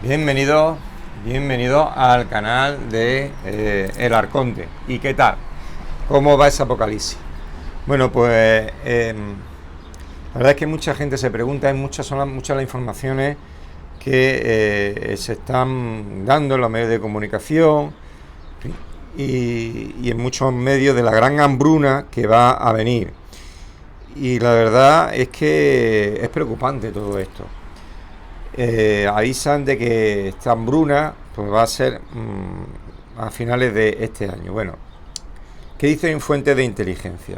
Bienvenido, bienvenido al canal de El Arconte. ¿Y qué tal? ¿Cómo va ese apocalipsis? Bueno, pues la verdad es que mucha gente se pregunta, son muchas las informaciones que se están dando en los medios de comunicación y en muchos medios de la gran hambruna que va a venir. Y la verdad es que es preocupante todo esto. Avisan de que esta hambruna pues va a ser a finales de este año. Bueno, ¿qué dicen fuentes de inteligencia?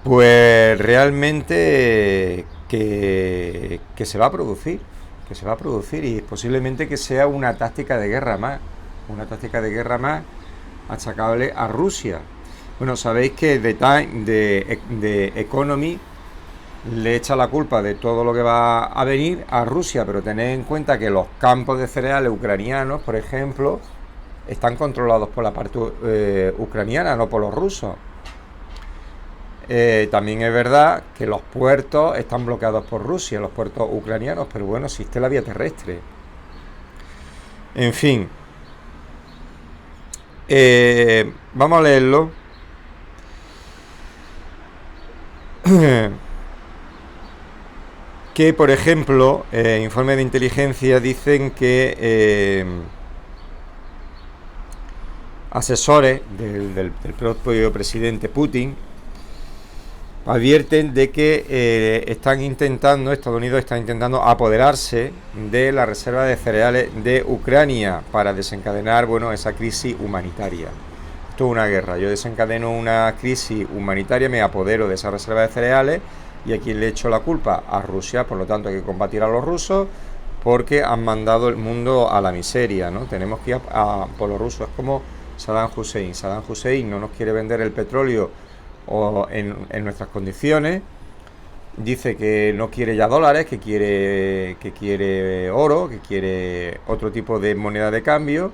Pues realmente que se va a producir, y posiblemente que sea una táctica de guerra más, achacable a Rusia. Bueno, sabéis que The Time de Economy le echa la culpa de todo lo que va a venir a Rusia, pero tened en cuenta que los campos de cereales ucranianos, por ejemplo, están controlados por la parte ucraniana, no por los rusos. También es verdad que los puertos están bloqueados por Rusia, los puertos ucranianos, pero bueno, existe la vía terrestre. En fin, vamos a leerlo. Que, por ejemplo, informes de inteligencia dicen que asesores del propio presidente Putin advierten de que Estados Unidos está intentando apoderarse de la reserva de cereales de Ucrania para desencadenar, bueno, esa crisis humanitaria. Esto es una guerra. Yo desencadeno una crisis humanitaria, me apodero de esa reserva de cereales. ¿Y a quién le echo la culpa? A Rusia. Por lo tanto, hay que combatir a los rusos porque han mandado el mundo a la miseria, ¿no? Tenemos que ir por los rusos. Es como Saddam Hussein. Saddam Hussein no nos quiere vender el petróleo en nuestras condiciones. Dice que no quiere ya dólares, que quiere oro, que quiere otro tipo de moneda de cambio,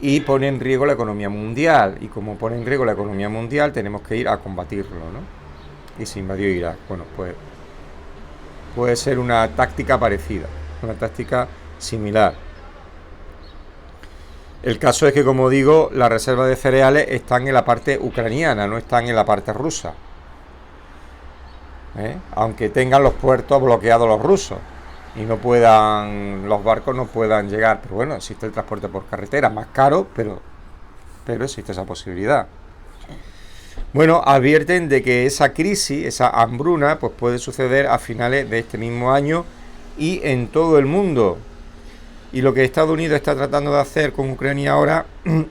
y pone en riesgo la economía mundial. Y como pone en riesgo la economía mundial, tenemos que ir a combatirlo, ¿no? Y se invadió Irak. Bueno, pues puede ser una táctica parecida, una táctica similar. El caso es que, como digo, las reservas de cereales están en la parte ucraniana, no están en la parte rusa. Aunque tengan los puertos bloqueados los rusos y los barcos no puedan llegar. Pero bueno, existe el transporte por carretera, más caro, pero existe esa posibilidad. Bueno, advierten de que esa crisis, esa hambruna, pues puede suceder a finales de este mismo año y en todo el mundo. Y lo que Estados Unidos está tratando de hacer con Ucrania ahora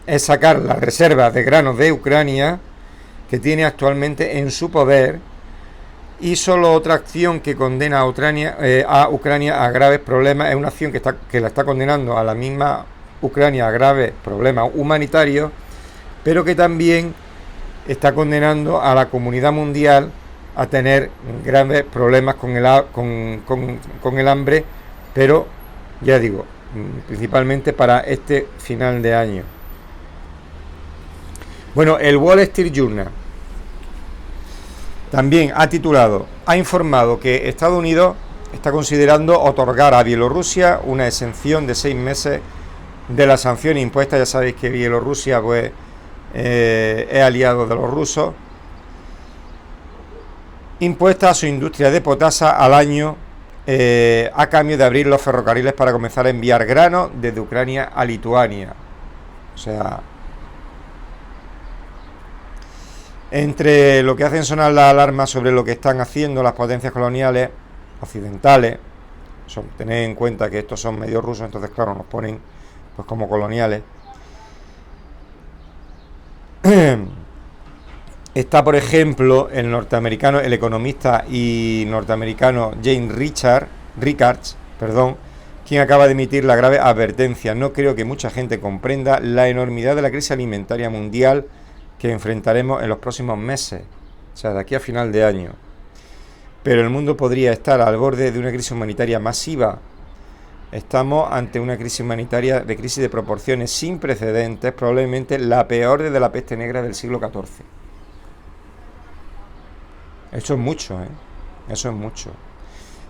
es sacar las reservas de granos de Ucrania que tiene actualmente en su poder. Y solo otra acción que condena a Ucrania a graves problemas es una acción que la está condenando a la misma Ucrania a graves problemas humanitarios, pero que también está condenando a la comunidad mundial a tener grandes problemas con el hambre, pero ya digo, principalmente para este final de año. Bueno, el Wall Street Journal también ha informado que Estados Unidos está considerando otorgar a Bielorrusia una exención de 6 meses de las sanciones impuestas. Ya sabéis que Bielorrusia pues es aliado de los rusos, impuesta a su industria de potasa al año a cambio de abrir los ferrocarriles para comenzar a enviar grano desde Ucrania a Lituania. O sea, entre lo que hacen sonar las alarmas sobre lo que están haciendo las potencias coloniales occidentales, tened en cuenta que estos son medio rusos, entonces claro, nos ponen pues como coloniales. Está, por ejemplo, el economista y norteamericano James Rickards, quien acaba de emitir la grave advertencia: no creo que mucha gente comprenda la enormidad de la crisis alimentaria mundial que enfrentaremos en los próximos meses, o sea, de aquí a final de año. Pero el mundo podría estar al borde de una crisis humanitaria masiva. Estamos ante una crisis humanitaria de proporciones sin precedentes, probablemente la peor desde la peste negra del siglo XIV. Eso es mucho, Eso es mucho.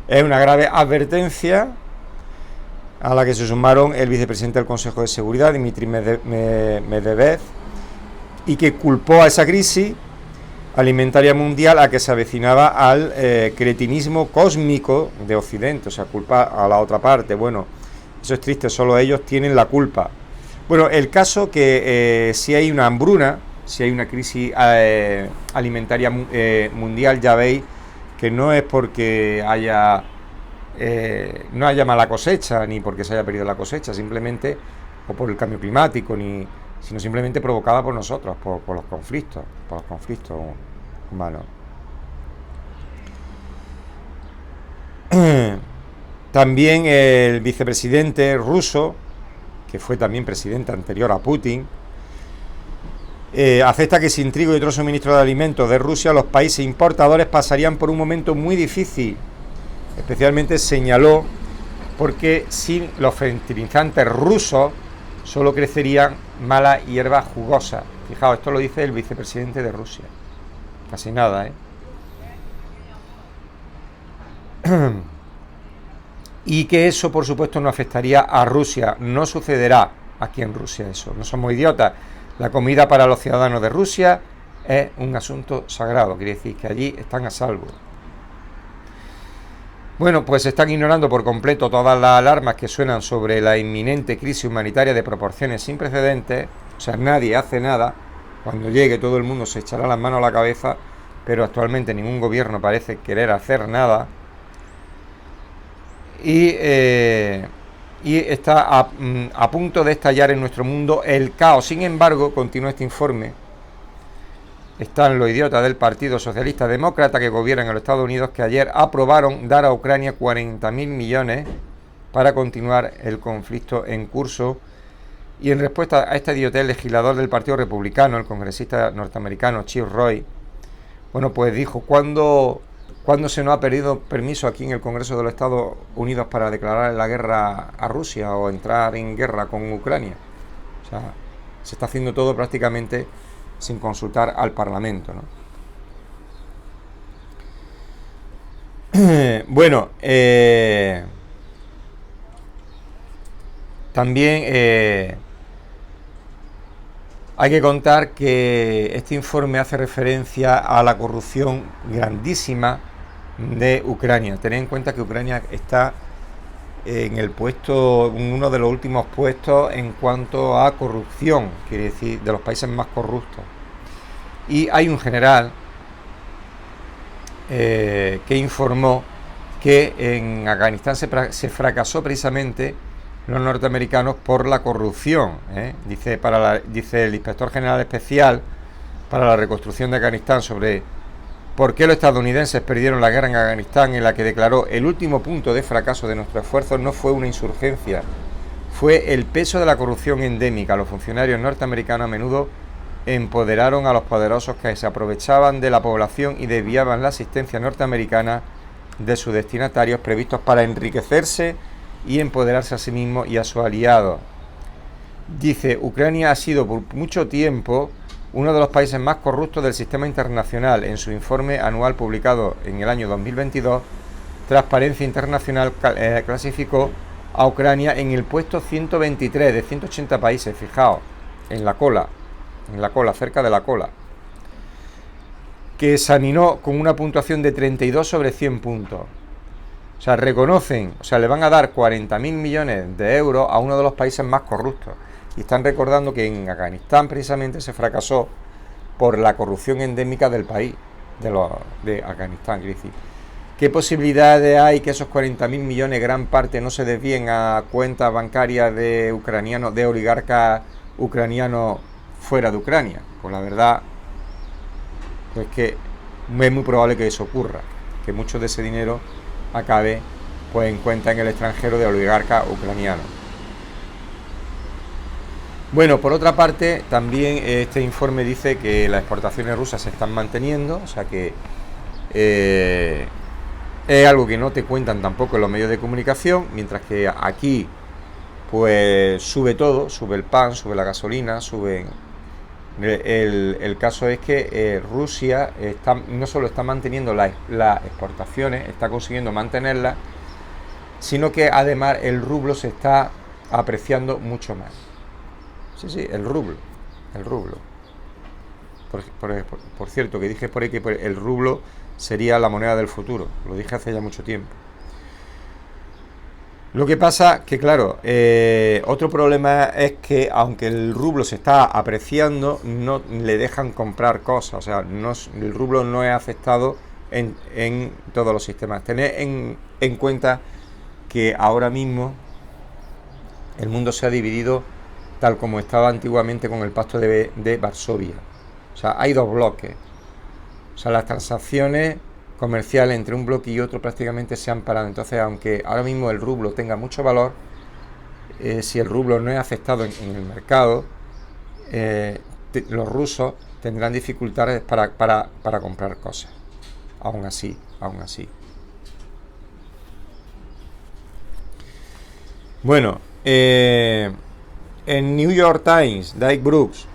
Es una grave advertencia a la que se sumaron el vicepresidente del Consejo de Seguridad, Dmitry Medvedev, y que culpó a esa crisis alimentaria mundial a que se avecinaba al cretinismo cósmico de Occidente, o sea, culpa a la otra parte. Bueno, eso es triste, solo ellos tienen la culpa. Bueno, el caso que si hay una hambruna, si hay una crisis alimentaria mundial, ya veis que no es porque no haya mala cosecha, ni porque se haya perdido la cosecha, simplemente, o por el cambio climático, sino simplemente provocada por nosotros, por los conflictos humanos. También el vicepresidente ruso, que fue también presidente anterior a Putin, acepta que sin trigo y otro suministro de alimentos de Rusia, los países importadores pasarían por un momento muy difícil. Especialmente señaló porque sin los fertilizantes rusos solo crecerían malas hierbas jugosas. Fijaos, esto lo dice el vicepresidente de Rusia. Casi nada, ¿eh? Y que eso, por supuesto, no afectaría a Rusia. No sucederá aquí en Rusia eso. No somos idiotas. La comida para los ciudadanos de Rusia es un asunto sagrado. Quiere decir que allí están a salvo. Bueno, pues se están ignorando por completo todas las alarmas que suenan sobre la inminente crisis humanitaria de proporciones sin precedentes. O sea, nadie hace nada. Cuando llegue todo el mundo se echará las manos a la cabeza, pero actualmente ningún gobierno parece querer hacer nada. Y está a punto de estallar en nuestro mundo el caos. Sin embargo, continúa este informe, están los idiotas del Partido Socialista Demócrata que gobiernan en los Estados Unidos, que ayer aprobaron dar a Ucrania 40.000 millones para continuar el conflicto en curso. Y en respuesta a este idiotez, el legislador del Partido Republicano, el congresista norteamericano Chip Roy, bueno, pues dijo: ¿Cuándo se nos ha pedido permiso aquí en el Congreso de los Estados Unidos para declarar la guerra a Rusia o entrar en guerra con Ucrania? O sea, se está haciendo todo prácticamente sin consultar al Parlamento, ¿no? Bueno, también hay que contar que este informe hace referencia a la corrupción grandísima de Ucrania. Tened en cuenta que Ucrania está en uno de los últimos puestos en cuanto a corrupción, quiere decir, de los países más corruptos. Y hay un general que informó que en Afganistán se fracasó precisamente los norteamericanos por la corrupción, ¿eh? Dice el inspector general especial para la reconstrucción de Afganistán sobre por qué los estadounidenses perdieron la guerra en Afganistán, en la que declaró: el último punto de fracaso de nuestros esfuerzos no fue una insurgencia, fue el peso de la corrupción endémica. Los funcionarios norteamericanos a menudo empoderaron a los poderosos que se aprovechaban de la población y desviaban la asistencia norteamericana de sus destinatarios previstos para enriquecerse y empoderarse a sí mismos y a sus aliados. Dice: Ucrania ha sido por mucho tiempo uno de los países más corruptos del sistema internacional. En su informe anual publicado en el año 2022, Transparencia Internacional clasificó a Ucrania en el puesto 123 de 180 países. Fijaos, en la cola, cerca de la cola, que examinó con una puntuación de 32 sobre 100 puntos. O sea, reconocen, o sea, le van a dar 40.000 millones de euros a uno de los países más corruptos. Y están recordando que en Afganistán precisamente se fracasó por la corrupción endémica del país, de Afganistán. Quiere decir, ¿qué posibilidades hay que esos 40.000 millones, gran parte, no se desvíen a cuentas bancarias de ucranianos, de oligarcas ucranianos fuera de Ucrania? Pues la verdad es que es muy probable que eso ocurra, que mucho de ese dinero acabe pues en cuenta en el extranjero de oligarcas ucranianos. Bueno, por otra parte, también este informe dice que las exportaciones rusas se están manteniendo, o sea que es algo que no te cuentan tampoco en los medios de comunicación, mientras que aquí pues sube todo, sube el pan, sube la gasolina, suben El caso es que Rusia no solo está manteniendo las exportaciones, está consiguiendo mantenerlas, sino que además el rublo se está apreciando mucho más. Sí, sí, el rublo. El rublo. Por cierto, que dije por ahí que el rublo sería la moneda del futuro. Lo dije hace ya mucho tiempo. Lo que pasa que, claro, otro problema es que aunque el rublo se está apreciando, no le dejan comprar cosas. O sea, el rublo no es aceptado en todos los sistemas. Tened en cuenta que ahora mismo el mundo se ha dividido tal como estaba antiguamente con el Pacto de Varsovia. O sea, hay dos bloques. O sea, las transacciones comerciales entre un bloque y otro prácticamente se han parado. Entonces, aunque ahora mismo el rublo tenga mucho valor, si el rublo no es aceptado en el mercado, los rusos tendrán dificultades para comprar cosas. Aún así. Bueno, en New York Times, Dave Brooks,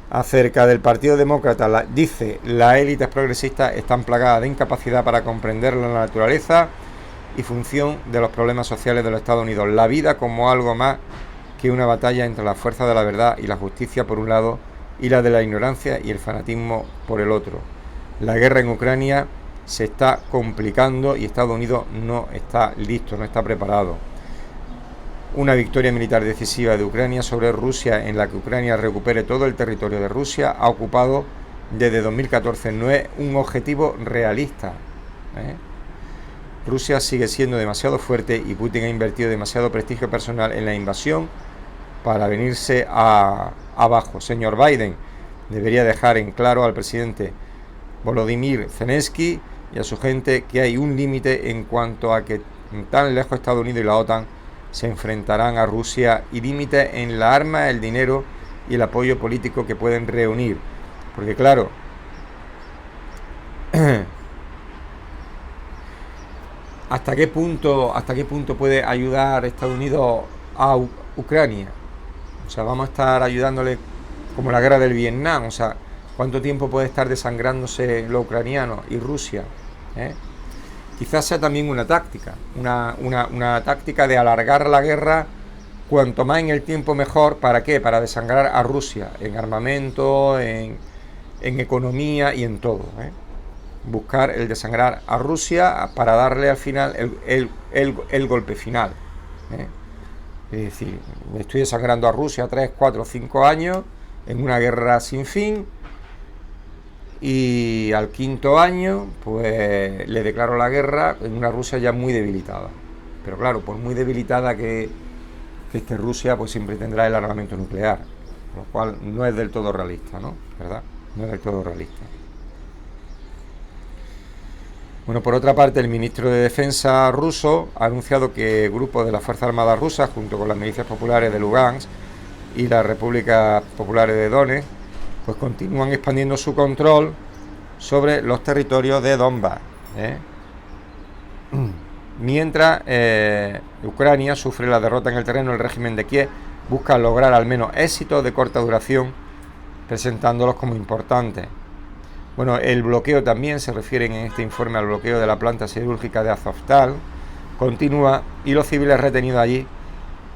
acerca del Partido Demócrata, dice: las élites progresistas están plagadas de incapacidad para comprender la naturaleza y función de los problemas sociales de los Estados Unidos. La vida como algo más que una batalla entre la fuerza de la verdad y la justicia por un lado y la de la ignorancia y el fanatismo por el otro. La guerra en Ucrania se está complicando y Estados Unidos no está listo, no está preparado. Una victoria militar decisiva de Ucrania sobre Rusia, en la que Ucrania recupere todo el territorio de Rusia, ha ocupado desde 2014. No es un objetivo realista. Rusia sigue siendo demasiado fuerte y Putin ha invertido demasiado prestigio personal en la invasión para venirse abajo. Señor Biden debería dejar en claro al presidente Volodymyr Zelensky y a su gente que hay un límite en cuanto a que tan lejos Estados Unidos y la OTAN se enfrentarán a Rusia, y límites en la arma, el dinero y el apoyo político que pueden reunir. Porque claro, ¿hasta qué punto puede ayudar Estados Unidos a Ucrania? O sea, vamos a estar ayudándole como la guerra del Vietnam. O sea, ¿cuánto tiempo puede estar desangrándose los ucranianos y Rusia? Quizás sea también una táctica, una táctica de alargar la guerra cuanto más en el tiempo mejor. ¿Para qué? Para desangrar a Rusia en armamento, en economía y en todo. Buscar el desangrar a Rusia para darle al final el golpe final. Es decir, estoy desangrando a Rusia 3, 4, 5 años en una guerra sin fin, y al quinto año pues le declaro la guerra en una Rusia ya muy debilitada. Pero claro, por muy debilitada que esté Rusia, pues siempre tendrá el armamento nuclear, lo cual no es del todo realista, ¿no? ¿Verdad? No es del todo realista. Bueno, por otra parte, el ministro de Defensa ruso ha anunciado que grupos de las Fuerzas Armadas rusas, junto con las milicias populares de Lugansk y las repúblicas populares de Donetsk, pues continúan expandiendo su control sobre los territorios de Donbass. Mientras Ucrania sufre la derrota en el terreno, el régimen de Kiev busca lograr al menos éxitos de corta duración, presentándolos como importantes. Bueno, el bloqueo también, se refieren en este informe al bloqueo de la planta siderúrgica de Azovstal, continúa, y los civiles retenidos allí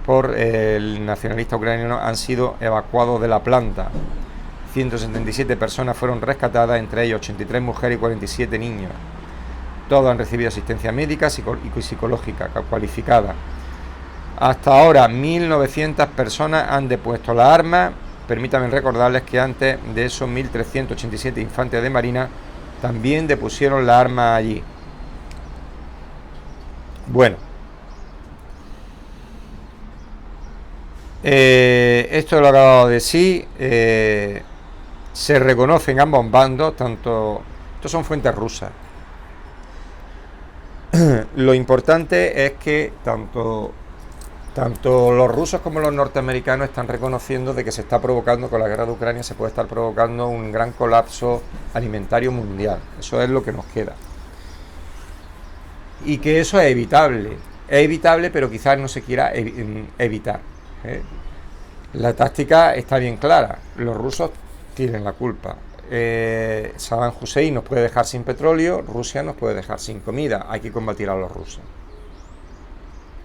por el nacionalista ucraniano han sido evacuados de la planta. 177 personas fueron rescatadas, entre ellos 83 mujeres y 47 niños. Todos han recibido asistencia médica y psicológica cualificada. Hasta ahora 1.900 personas han depuesto las armas. Permítanme recordarles que antes de esos 1.387 infantes de marina también depusieron las armas allí. Bueno, esto lo he acabado de decir. Se reconocen ambos bandos, estos son fuentes rusas. Lo importante es que tanto los rusos como los norteamericanos están reconociendo de que se está provocando, con la guerra de Ucrania se puede estar provocando un gran colapso alimentario mundial. Eso es lo que nos queda. Y que eso es evitable, pero quizás no se quiera evitar. La táctica está bien clara. Los rusos tienen la culpa. Saddam Hussein nos puede dejar sin petróleo, Rusia nos puede dejar sin comida. Hay que combatir a los rusos.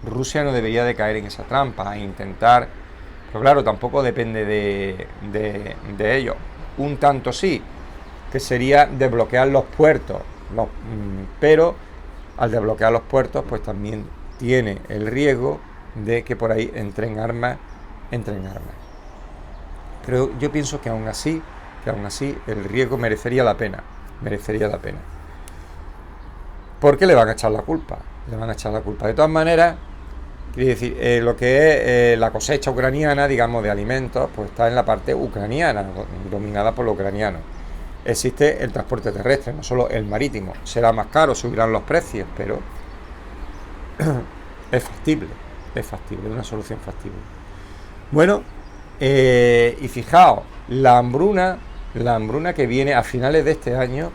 Rusia no debería de caer en esa trampa e intentar, pero claro, tampoco depende de ellos. Un tanto sí, que sería desbloquear los puertos, pero al desbloquear los puertos pues también tiene el riesgo de que por ahí entren armas. Pero yo pienso que aún así el riesgo merecería la pena. ¿Por qué le van a echar la culpa? Le van a echar la culpa. De todas maneras, quiero decir, lo que es la cosecha ucraniana, digamos, de alimentos, pues está en la parte ucraniana, dominada por los ucranianos. Existe el transporte terrestre, no solo el marítimo. Será más caro, subirán los precios, pero es factible, es una solución factible. Bueno, y fijaos, la hambruna que viene a finales de este año,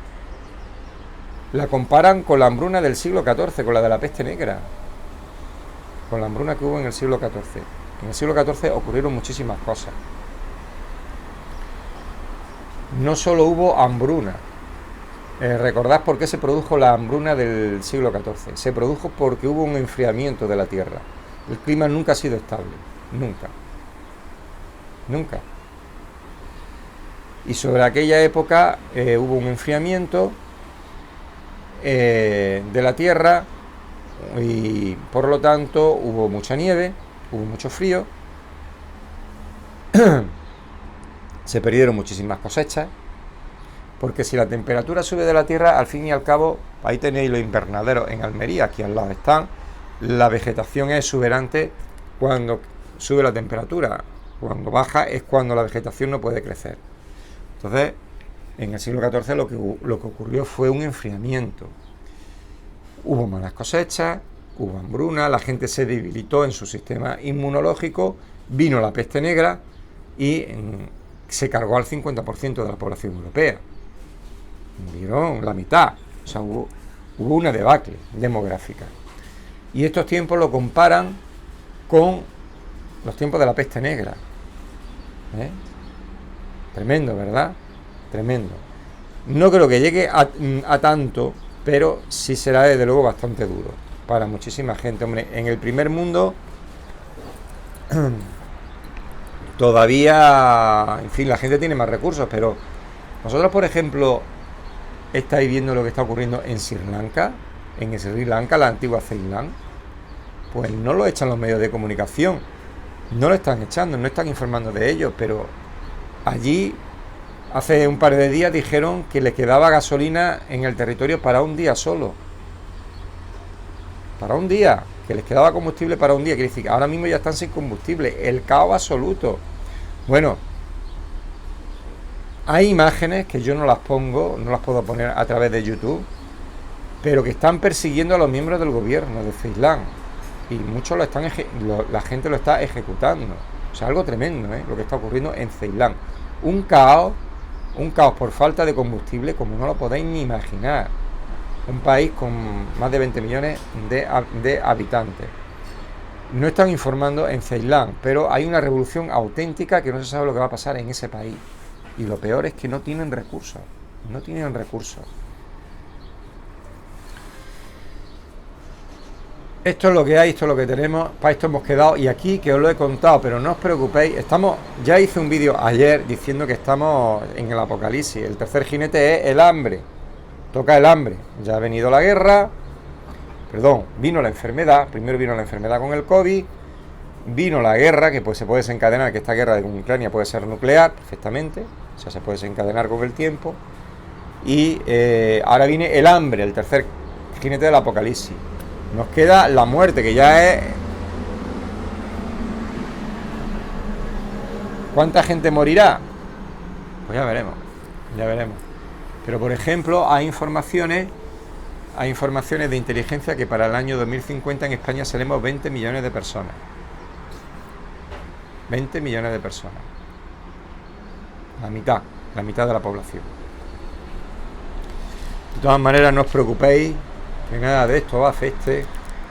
la comparan con la hambruna del siglo XIV, con la de la peste negra, con la hambruna que hubo en el siglo XIV. En el siglo XIV ocurrieron muchísimas cosas. No solo hubo hambruna. Recordad por qué se produjo la hambruna del siglo XIV. Se produjo porque hubo un enfriamiento de la tierra. El clima nunca ha sido estable. Nunca. Y sobre aquella época hubo un enfriamiento de la tierra y por lo tanto hubo mucha nieve, hubo mucho frío, se perdieron muchísimas cosechas, porque si la temperatura sube de la tierra, al fin y al cabo, ahí tenéis los invernaderos en Almería, aquí al lado están, la vegetación es exuberante cuando sube la temperatura, cuando baja es cuando la vegetación no puede crecer. Entonces, en el siglo XIV lo que ocurrió fue un enfriamiento. Hubo malas cosechas, hubo hambruna, la gente se debilitó en su sistema inmunológico, vino la peste negra y se cargó al 50% de la población europea. Murieron la mitad, o sea, hubo una debacle demográfica. Y estos tiempos lo comparan con los tiempos de la peste negra. Tremendo, ¿verdad? Tremendo. No creo que llegue a tanto, pero sí será desde luego bastante duro para muchísima gente. Hombre, en el primer mundo todavía, en fin, la gente tiene más recursos, pero vosotros, por ejemplo, estáis viendo lo que está ocurriendo en Sri Lanka, la antigua Ceilán. Pues no lo echan los medios de comunicación, no lo están echando, no están informando de ello, pero allí hace un par de días dijeron que les quedaba gasolina en el territorio para un día solo. Para un día, que les quedaba combustible para un día. Quiere decir que ahora mismo ya están sin combustible. El caos absoluto. Bueno, hay imágenes que yo no las puedo poner a través de YouTube, pero que están persiguiendo a los miembros del gobierno de Ceilán. Y muchos la gente lo está ejecutando. O sea, algo tremendo, lo que está ocurriendo en Ceilán. Un caos por falta de combustible como no lo podéis ni imaginar. Un país con más de 20 millones de habitantes. No están informando en Ceilán, pero hay una revolución auténtica que no se sabe lo que va a pasar en ese país. Y lo peor es que no tienen recursos. Esto es lo que hay, esto es lo que tenemos, para esto hemos quedado, y aquí que os lo he contado, pero no os preocupéis, ya hice un vídeo ayer diciendo que estamos en el apocalipsis. El tercer jinete es el hambre, toca el hambre, ya ha venido la guerra, vino la enfermedad, primero vino la enfermedad con el COVID, vino la guerra, que pues se puede desencadenar, que esta guerra con Ucrania puede ser nuclear perfectamente, o sea, se puede desencadenar con el tiempo, y ahora viene el hambre, el tercer jinete del apocalipsis. Nos queda la muerte, que ya es... ¿Cuánta gente morirá? Pues ya veremos. Pero, por ejemplo, hay informaciones de inteligencia que para el año 2050 en España seremos 20 millones de personas. 20 millones de personas. La mitad de la población. De todas maneras, no os preocupéis, que nada de esto va a afecte,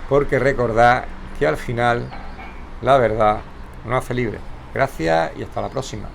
porque recordad que al final la verdad nos hace libre. Gracias y hasta la próxima.